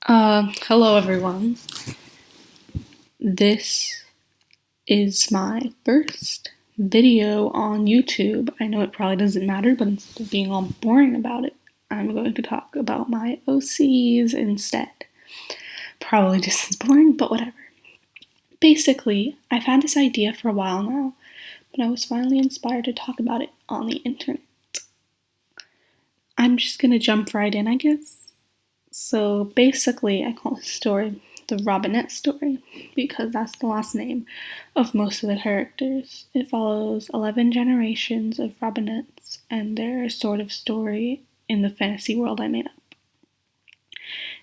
Hello everyone. This is my first video on YouTube. I know it probably doesn't matter, but instead of being all boring about it, I'm going to talk about my OCs instead. Probably just as boring, but whatever. Basically, I've had this idea for a while now, but I was finally inspired to talk about it on the internet. I'm just gonna jump right in, I guess. So basically, I call this story the Robinette Story because that's the last name of most of the characters. It follows 11 generations of Robinettes and their sort of story in the fantasy world I made up.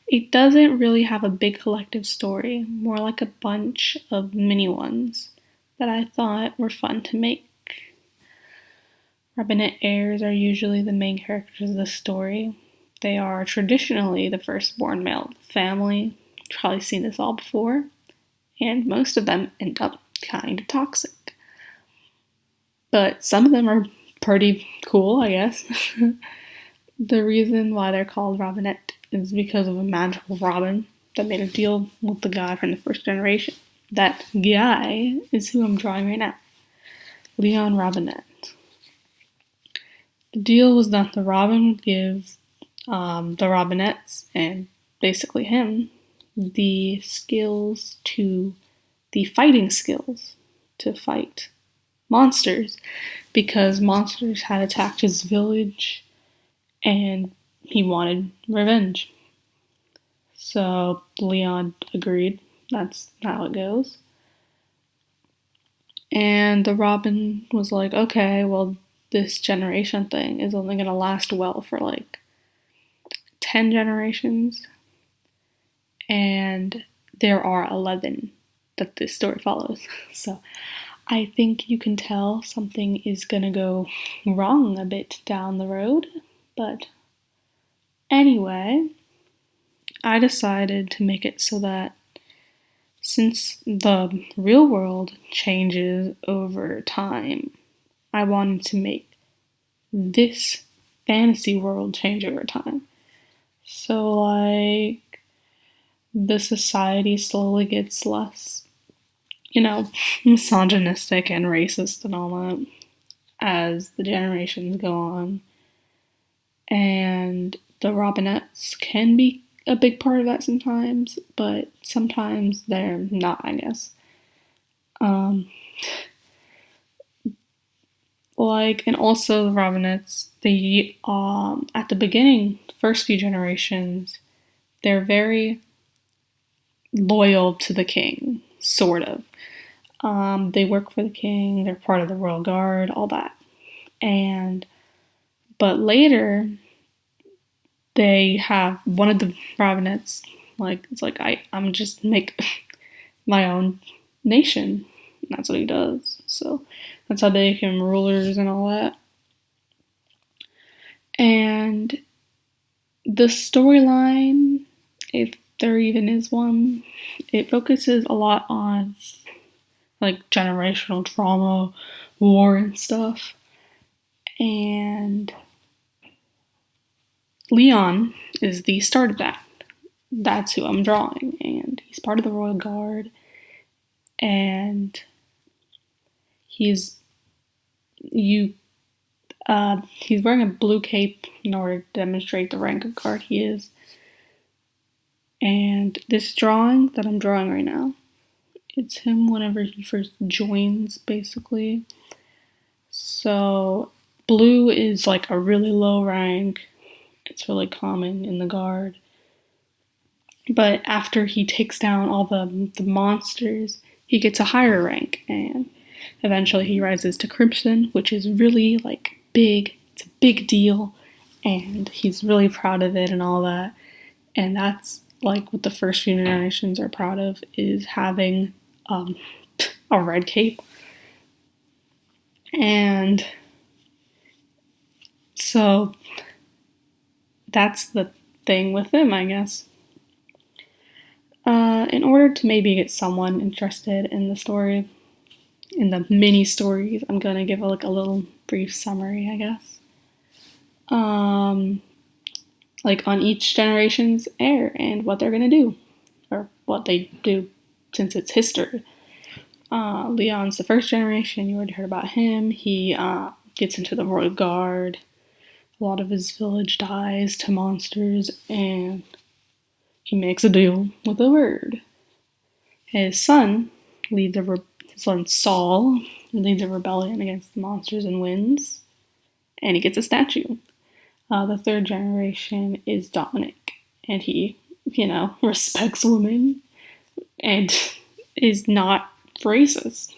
It doesn't really have a big collective story, more like a bunch of mini ones that I thought were fun to make. Robinette heirs are usually the main characters of the story. They are traditionally the firstborn male of the family. You've probably seen this all before. And most of them end up kind of toxic. But some of them are pretty cool, I guess. The reason why they're called Robinette is because of a magical robin that made a deal with the guy from the first generation. That guy is who I'm drawing right now. Leon Robinette. The deal was that the robin would give the Robinettes and basically him the fighting skills to fight monsters because monsters had attacked his village and he wanted revenge. So Leon agreed. That's how it goes. And the Robin was like, okay, well, this generation thing is only going to last well for like 10 generations, and there are 11 that this story follows. So I think you can tell something is gonna go wrong a bit down the road. But anyway, I decided to make it so that since the real world changes over time, I wanted to make this fantasy world change over time. So, like, the society slowly gets less, misogynistic and racist and all that as the generations go on. And the Robinettes can be a big part of that sometimes, but sometimes they're not, I guess. Um, and also the Robinettes, they, at the beginning, the first few generations, they're very loyal to the king, sort of. They work for the king, they're part of the royal guard, all that. But later, they have one of the Robinettes, it's like, I'm just make my own nation. And that's what he does. So that's how they become rulers and all that. And the storyline, if there even is one, it focuses a lot on like generational trauma, war and stuff. And Leon is the start of that. That's who I'm drawing, and he's part of the Royal Guard, and he's wearing a blue cape in order to demonstrate the rank of guard he is. And this drawing that I'm drawing right now, it's him whenever he first joins, basically. So blue is like a really low rank. It's really common in the guard. But after he takes down all the monsters, he gets a higher rank, and eventually he rises to Crimson, which is really like big. It's a big deal, and he's really proud of it and all that. And that's like what the first few generations are proud of, is having a red cape. And so that's the thing with him, I guess. In order to maybe get someone interested in the story, in the mini stories, I'm gonna give a little brief summary, I guess. like on each generation's heir and what they're gonna do, or what they do since it's history. Leon's the first generation. You already heard about him. He gets into the royal guard. A lot of his village dies to monsters, and he makes a deal with the bird. His son leads his son Saul leads a rebellion against the monsters and wins, and he gets a statue. The third generation is Dominick, and he, respects women and is not racist.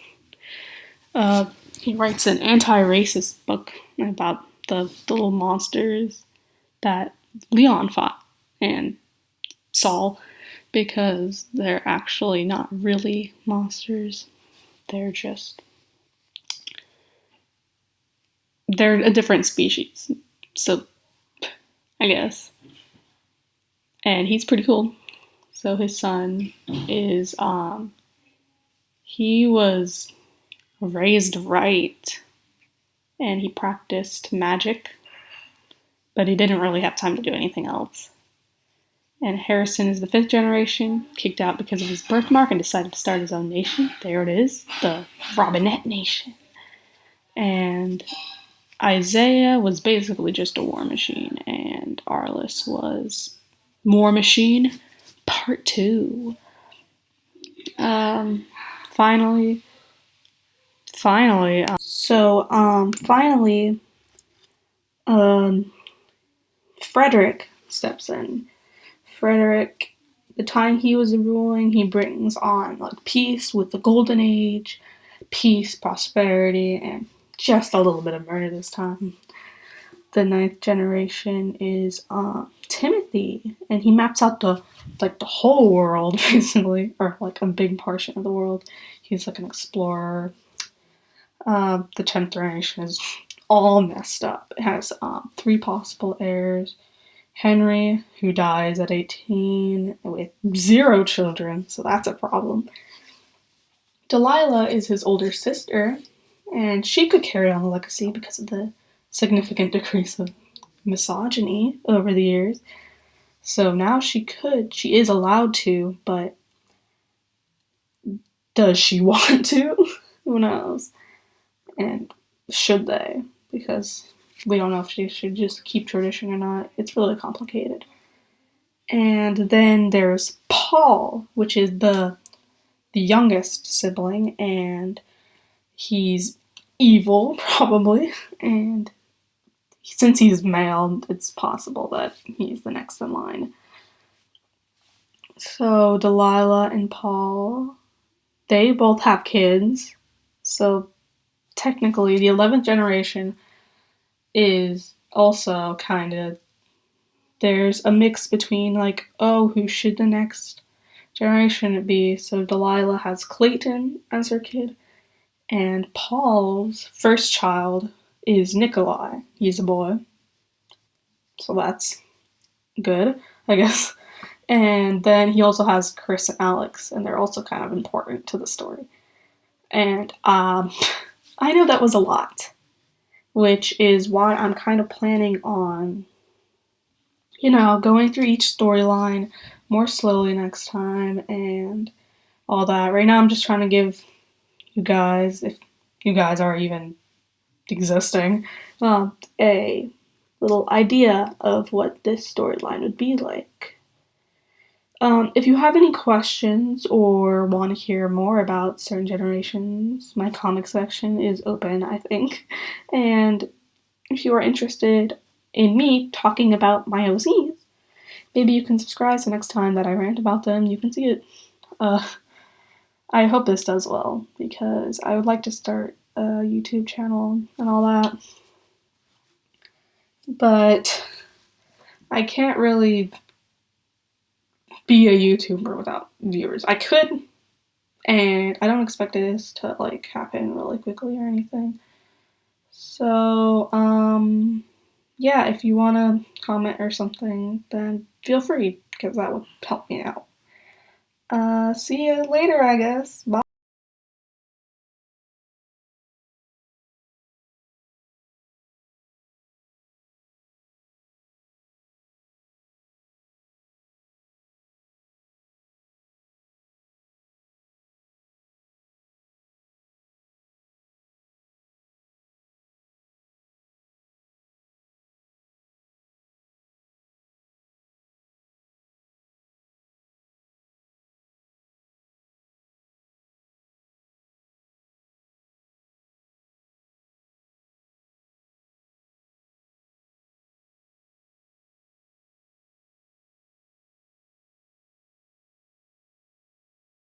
He writes an anti-racist book about the little monsters that Leon fought and Saul, because they're actually not really monsters. They're a different species. So, I guess. And he's pretty cool. So his son is, he was raised right, and he practiced magic, but he didn't really have time to do anything else. And Harrison is the fifth generation, kicked out because of his birthmark and decided to start his own nation. There it is, the Robinette Nation. And Isaiah was basically just a war machine, and Arliss was War Machine Part 2. Finally, Frederick steps in. Frederick, the time he was ruling, he brings on like peace with the Golden Age, peace, prosperity, and just a little bit of murder this time. The ninth generation is Timothy, and he maps out the whole world basically, or like a big portion of the world. He's like an explorer. The 10th generation is all messed up. It has 3 possible heirs. Henry, who dies at 18 with 0 children, so that's a problem. Delilah is his older sister, and she could carry on the legacy because of the significant decrease of misogyny over the years. So now she is allowed to, but does she want to? Who knows? And should they? Because we don't know if she should just keep tradition or not. It's really complicated. And then there's Paul, which is the youngest sibling, and he's evil, probably. And since he's male, it's possible that he's the next in line. So Delilah and Paul, they both have kids. So technically, the 11th generation is also kind of, there's a mix between who should the next generation be? So Delilah has Clayton as her kid, and Paul's first child is Nikolai. He's a boy. So that's good, I guess. And then he also has Chris and Alex, and they're also kind of important to the story. And I know that was a lot, which is why I'm kind of planning on, going through each storyline more slowly next time and all that. Right now I'm just trying to give you guys, if you guys are even existing, a little idea of what this storyline would be like. If you have any questions or want to hear more about certain generations, my comic section is open, I think. And if you are interested in me talking about my OCs, maybe you can subscribe, so next time that I rant about them, you can see it. I hope this does well, because I would like to start a YouTube channel and all that. But I can't really be a YouTuber without viewers. I could, and I don't expect this to happen really quickly or anything. So, yeah, if you want to comment or something, then feel free, because that would help me out. See you later, I guess. Bye.